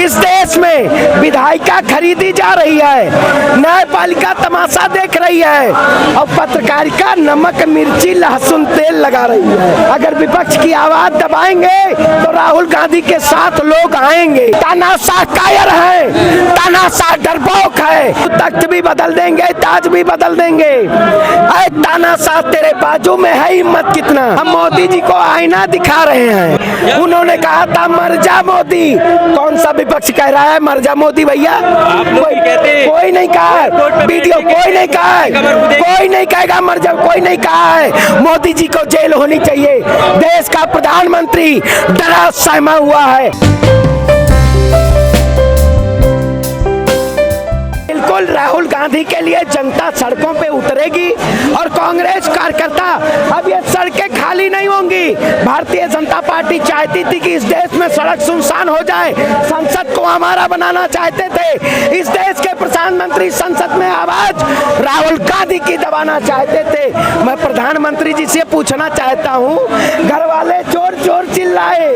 इस देश में विधायिका खरीदी जा रही है, न्यायपालिका तमाशा देख रही है और पत्रकारिता नमक मिर्ची लहसुन तेल लगा रही है। अगर विपक्ष की आवाज दबाएंगे तो राहुल गांधी के साथ लोग आएंगे। तानाशाह कायर है, तानाशाह डरपोक है, तख्त भी बदल देंगे, ताज भी बदल देंगे। अरे तानाशाह तेरे बाजू में है हिम्मत कितना। हम मोदी जी को आईना दिखा रहे हैं। उन्होंने कहा था मर जा मोदी। कौन सा विपक्ष कह रहा है मर जा मोदी? भैया कोई नहीं कहा है, वीडियो कोई नहीं कहा है, कोई नहीं कहेगा मर जा, कोई नहीं कहा है। मोदी जी को जेल होनी चाहिए। देश का प्रधानमंत्री डरा सहमा हुआ है। बिल्कुल राहुल गांधी के लिए जनता सड़कों पे उतरेगी और कांग्रेस कार्यकर्ता अब ये सड़कें खाली नहीं होंगी। भारतीय जनता पार्टी चाहती थी कि इस देश में सड़क सुनसान हो जाए, संसद को हमारा बनाना चाहते थे। इस देश के प्रधानमंत्री संसद में आवाज राहुल गांधी की दबाना चाहते थे। मैं प्रधानमंत्री जी से पूछना चाहता हूँ, घर वाले जोर जोर चिल्लाए,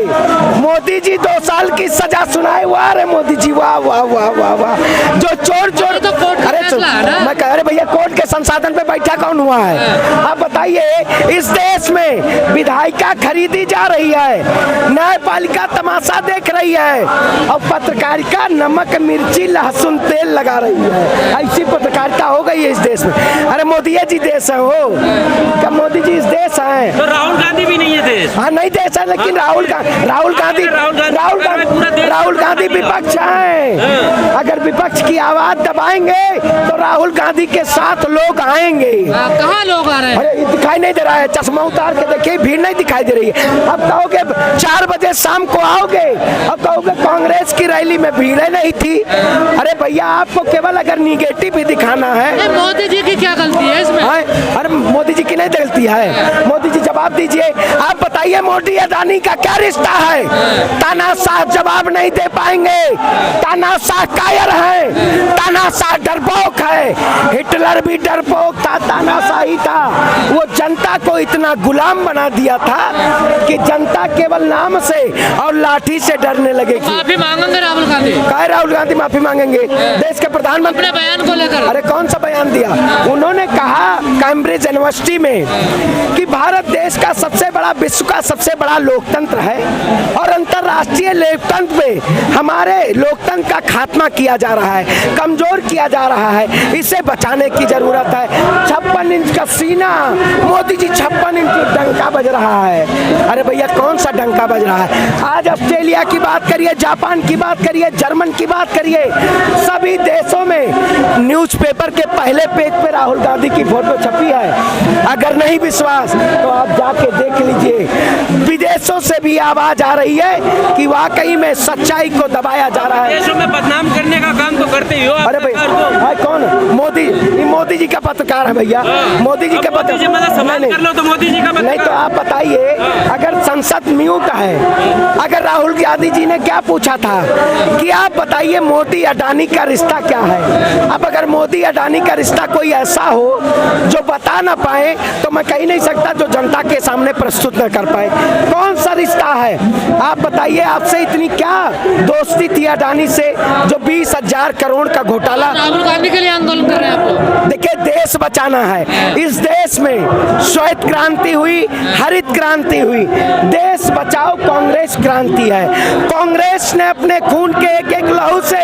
मोदी जी 2 साल की सजा सुनाए। वाह रे मोदी जी, वाह वाह वाह वाह वाह। जो चोर चोर तो अरे मैं कह रहे भैया कोर्ट के संसाधन पे बैठा कौन हुआ है? आप बताइए, इस देश में विधायिका खरीदी जा रही है, न्यायपालिका तमाशा देख रही है और पत्रकारिता नमक मिर्ची लहसुन तेल लगा रही है। ऐसी पत्रकारिता हो गई है इस देश में। अरे मोदी जी देश है हो क्या? मोदी जी इस देश है तो राहुल गांधी भी नहीं है देश। हाँ नहीं देश है, लेकिन राहुल गांधी विपक्ष है। अगर विपक्ष की आवाज दबाएंगे तो राहुल गांधी के साथ लोग आएंगे। कहाँ लोग आ रहे हैं? अरे दिखाई नहीं दे रहा है, चश्मा उतार के देखिए, भीड़ नहीं दिखाई दे रही है। अब कहोगे 4 बजे शाम को आओगे, अब कहोगे कांग्रेस की रैली में भीड़ नहीं थी। अरे भैया आपको केवल अगर निगेटिव ही दिखाना है। मोदी जी की क्या गलती है इसमें? अरे मोदी जी की नहीं गलती है। मोदी जी जवाब दीजिए। आप बताइए मोदी अडानी का क्या रिश्ता है? तानाशाह जवाब नहीं दे पाएंगे। तानाशाह कायर है, तानाशाह डरपोक है। हिटलर भी डरपोक था, तानाशाही था। वो जनता को इतना गुलाम बना दिया था कि जनता केवल नाम से और लाठी से डरने लगेगी। माफी मांगेंगे राहुल गांधी? क्या राहुल गांधी माफी मांगेंगे? देश के प्रधानमंत्री अपने बयान को लेकर। अरे कौन सा बयान दिया? उन्होंने कहा कैम्ब्रिज यूनिवर्सिटी में कि भारत देश का सबसे बड़ा, विश्व का सबसे बड़ा लोकतंत्र है और अंतर्राष्ट्रीय लोकतंत्र में हमारे लोकतंत्र का खात्मा किया जा रहा है, कमजोर किया जा रहा है। इसे बचाने की जरूरत है। 56 इंच का सीना, मोदी जी 56 इंच डंका बज रहा है। अरे भैया कौन सा डंका बज रहा है? आज ऑस्ट्रेलिया की बात करिए, जापान की बात करिए, जर्मन की बात करिए, सभी देशों में न्यूज़पेपर के पहले पेज पे राहुल गांधी की फोटो छपी है। अगर नहीं विश्वास तो आप जाके देख लीजिए। विदेशों से भी आवाज आ रही है कि वाकई में सच्चाई को दबाया जा रहा है। देशों में बदनाम करने का काम तो करते ही हो। अरे भाई कौन? मोदी जी का पत्रकार है भैया। मोदी जी का सवाल कर लो तो मोदी जी का नहीं तो आप बताइए, अगर संसद म्यूट है, अगर राहुल गांधी जी ने क्या पूछा था कि आप बताइए मोदी अडानी का रिश्ता क्या है? अब अगर मोदी अडानी का रिश्ता कोई ऐसा हो जो बता ना पाए तो मैं कह नहीं सकता जो जनता के सामने प्रस्तुत न कर पाए। कौन सा रिश्ता है आप बताइए? आपसे इतनी क्या दोस्ती थी अडानी से जो 20,000 करोड़ का घोटाला? राहुल गांधी के लिए आंदोलन कर रहे हैं आप लोग। देखिए देश बचाना है। इस देश में श्वेत क्रांति हुई, हरित क्रांति हुई, देश बचाओ कांग्रेस क्रांति है। कांग्रेस ने अपने खून के एक एक लहू से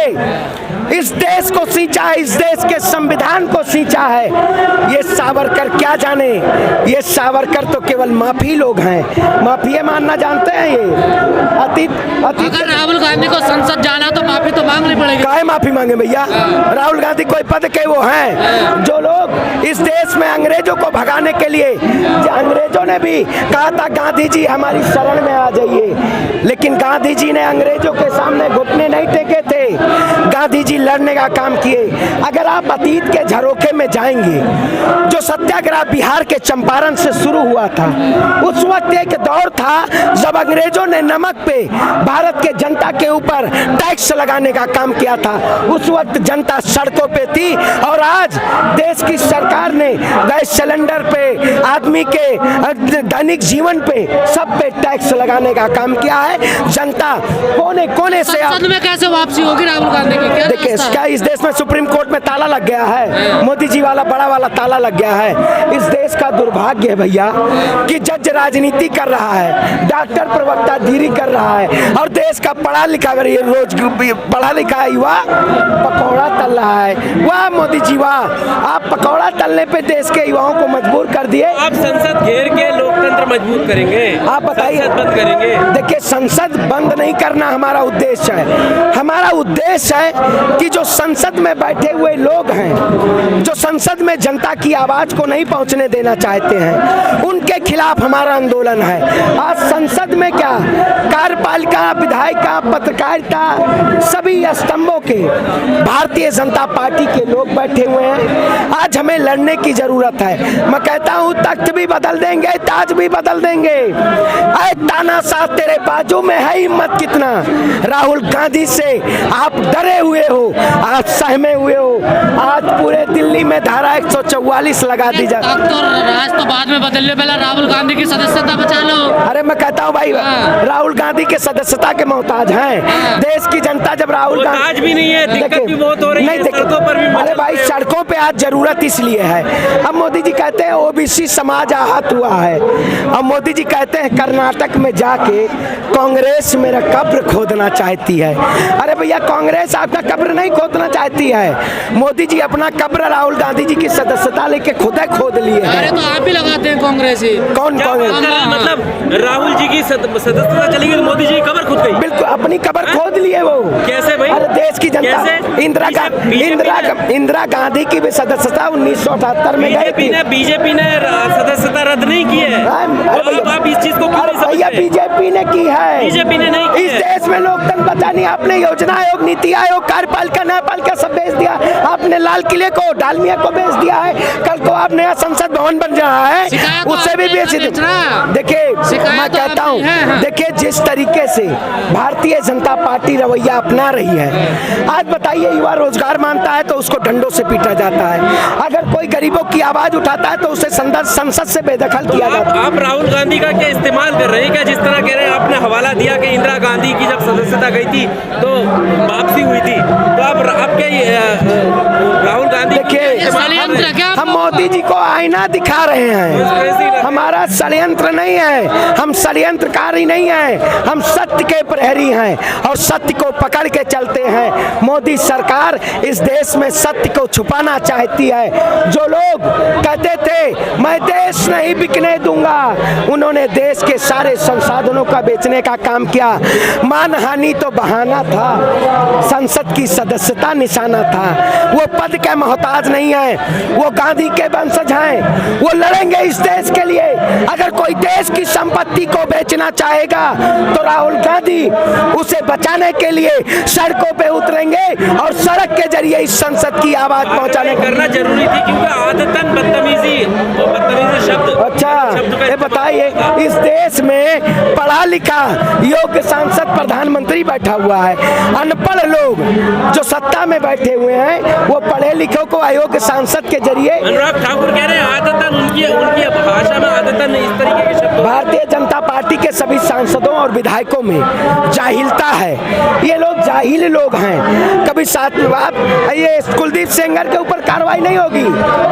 इस देश को सींचा है, इस देश के संविधान को सींचा है। ये सावरकर क्या जाने? ये सावरकर तो केवल माफी लोग हैं, माफिया मानना जानते हैं। ये अतीत अगर राहुल गांधी को संसद जाना तो माफी तो मांगनी पड़ेगी। काहे माफी मांगे भैया? राहुल गांधी कोई पद के वो हैं जो लोग इस देश में अंग्रेजों को भगाने के लिए, अंग्रेजों ने भी कहा था गांधी जी हमारी शरण में आ जाइए, लेकिन गांधी जी ने अंग्रेजों के सामने घुटने नहीं टेके थे। गांधी जी लड़ने का काम किए। अगर आप अतीत के झरोखे में जाएंगे, जो सत्याग्रह बिहार के चंपारण से शुरू हुआ था, उस वक्त एक दौर था जब अंग्रेजों ने नमक पे भारत के जनता के ऊपर टैक्स लगाने का काम किया था। उस वक्त जनता सड़कों पे थी और आज देश की सरकार ने गैस सिलेंडर पे, आदमी के दैनिक जीवन पे, सब पे टैक्स लगाने का काम किया है। जनता कोने कोने से संसद में कैसे वापसी होगी राहुल गांधी की? क्या देखिए, रास्ता है? क्या इस देश में सुप्रीम कोर्ट में ताला लग गया है? मोदी जी वाला बड़ा वाला ताला लग गया है। इस देश का दुर्भाग्य है भैया कि जज राजनीति कर रहा है, डॉक्टर प्रवक्तागिरी कर रहा है और देश का पढ़ा लिखा रोज पढ़ा लिखा युवा पकौड़ा तल रहा है। वाह मोदी जी वाह, आप पकौड़ा तलने पे देश के युवाओं को मजबूर कर दिए। आप संसद घेर के लोकतंत्र मजबूत करेंगे, आप बताइए। संसद बंद करेंगे? देखिए, संसद बंद नहीं करना हमारा उद्देश्य है। हमारा उद्देश्य है कि जो संसद में बैठे हुए लोग हैं, जो संसद में जनता की आवाज को नहीं पहुंचने देना चाहते हैं, उनके खिलाफ हमारा आंदोलन है। आज संसद में क्या, कार्यपालिका, विधायिका, पत्रकारिता, सभी स्तंभों के भारतीय जनता पार्टी के लोग बैठे हुए हैं। आज हमें लड़ने की जरूरत है। मैं कहता हूं, तख्त भी बदल देंगे, ताज भी बदल देंगे। ऐ तानाशाह तेरे बाजू में है हिम्मत कितना? राहुल गांधी से आप डरे हुए हो, आज सहमे हुए हो। आज पूरे दिल्ली में धारा 144 लगा दी जाए। तख्त और राज तो बाद में बदल लो, पहले राहुल गांधी की सदस्यता बचा लो। अरे मैं कहता हूँ भाई, राहुल गांधी के सदस्यता के मोहताज हैं। देश की जनता जब राहुल गांधी मोहताज भी नहीं है, दिक्कत भी बहुत हो रही है, देखिए, सड़कों पर भी अरे भाई, सड़कों पे आज जरूरत इसलिए है। अब मोदी जी कहते हैं ओबीसी समाज आहत हुआ है। अब मोदी जी कहते हैं कर्नाटक में जाके कांग्रेस मेरा कब्र खोदना चाहती है। अरे भैया, कांग्रेस आपका कब्र नहीं खोदना चाहती है। मोदी जी अपना कब्र राहुल गांधी जी की सदस्यता लेके खुद खोद लिए अरे हैं। तो आप भी लगाते हैं कांग्रेस ही। कौन क्या कांग्रेस? मतलब राहुल जी की सदस्यता चली गई तो मोदी जी की कब्र खुद गई? बिल्कुल, अपनी कब्र खोद लिए वो। कैसे भाई? अरे देश की जनता, कैसे? इंदिरा गांधी की भी सदस्यता 1978 में गई थी। बीजेपी ने सदस्यता रद्द नहीं की है। आप इस चीज को क्यों नहीं भैया, समझते? बीजेपी ने की है। बीजेपी ने नहीं की इस है। देश में लोकतंत्र बचाने आपने योजना आयोग, नीति आयोग, कार्यपालिका, न्यायपालिका सब बेच दिया। आपने लाल किले को, डालमिया को बेच दिया है। कल को आप नया संसद भवन बन रहा है, उससे भी बेच दिया। देखिए, मैं कहता हूँ, देखिए जिस तरीके से भारतीय जनता पार्टी रवैया अपना रही है। आज बताइए, युवा रोजगार मांगता है तो उसको डंडों से पीटा जाता है। अगर कोई गरीबों की आवाज उठाता है तो उसे संसद से बेदखल किया जाता है। आप राहुल गांधी का क्या इस्तेमाल कर रहे हैं क्या? जिस तरह कह रहे हैं, आपने हवाला दिया कि इंदिरा गांधी की जब सदस्यता गई थी तो वापसी हुई थी, तो आप आपके राहुल गांधी देखिए, षड्यंत्र क्या? हम मोदी जी को आईना दिखा रहे हैं। हमारा षड्यंत्र नहीं है, हम षड्यंत्रकारी नहीं है, हम सत्य के प्रहरी हैं और सत्य को पकड़ के चलते हैं। मोदी सरकार इस देश में सत्य को छुपाना चाहती है। जो लोग कहते थे मैं देश नहीं बिकने दूंगा, उन्होंने देश के सारे संसाधनों का बेचने का काम किया। मानहानि तो बहाना था, संसद की सदस्यता निशाना था। वो पद के मोहताज नहीं है, वो गांधी के वंशज हैं। वो लड़ेंगे इस देश के लिए। अगर कोई देश की संपत्ति को बेचना चाहेगा तो राहुल गांधी उसे बचाने के लिए सड़कों पे उतरेंगे और सड़क के जरिए इस संसद की आवाज पहुंचाने करना जरूरी थी, क्योंकि आदतन बदतमीजी शब्द। अच्छा, ये बताइए, इस देश में पढ़ा लिखा योग्य सांसद प्रधानमंत्री बैठा हुआ है। अनपढ़ लोग जो सत्ता में बैठे हुए हैं, वो पढ़े लिखे को अयोग्य सांसद के जरिए। अनुराग ठाकुर कह रहे हैं आदतन उनकी भाषा में आदतन इस तरीके के शब्द। भारतीय जनता पार्टी के सभी सांसदों और विधायकों में जाहिलता है। ये लोग जाहिल लोग हैं। कभी साथ में आप ये कुलदीप सेंगर के ऊपर कार्रवाई नहीं होगी।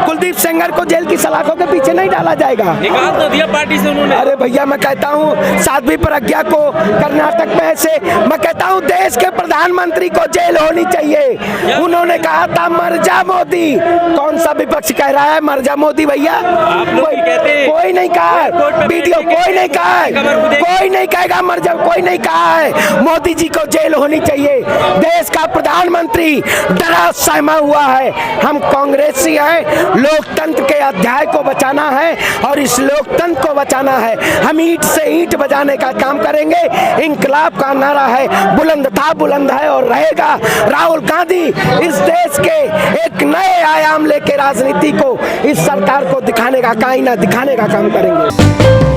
कुलदीप सेंगर को जेल की सलाखों के पीछे नहीं डाला जाएगा। निकाल तो दिया पार्टी से उन्होंने। अरे भैया, मैं कहता हूँ साध्वी प्रज्ञा को कर्नाटक में ऐसे, मैं कहता हूँ देश के प्रधानमंत्री को जेल होनी चाहिए। उन्होंने कहा था मर जा मोदी। कौन सा विपक्ष कह रहा है मर जा मोदी? मोदी भैया? आप लोग भी कहते हैं। कोई नहीं कहा है, कोर्ट में वीडियो बैठने के कोई नहीं कहा है, खबर को देख- कोई नहीं कहेगा मर जाओ, कोई नहीं कहा है। मोदी जी को जेल होनी चाहिए। देश का प्रधानमंत्री डरा सहमा हुआ है। हम कांग्रेसी हैं, लोकतंत्र के अध्याय को बचाना है और इस लोकतंत्र को बचाना है। हम ईंट से ईंट बजाने का काम करेंगे। इंकलाब का नारा है, बुलंद था, बुलंद है और रहेगा। राहुल गांधी इस देश के एक नए आयाम लेके राजनीति को, इस सरकार को दिखाने का, आईना दिखाने का काम करेंगे।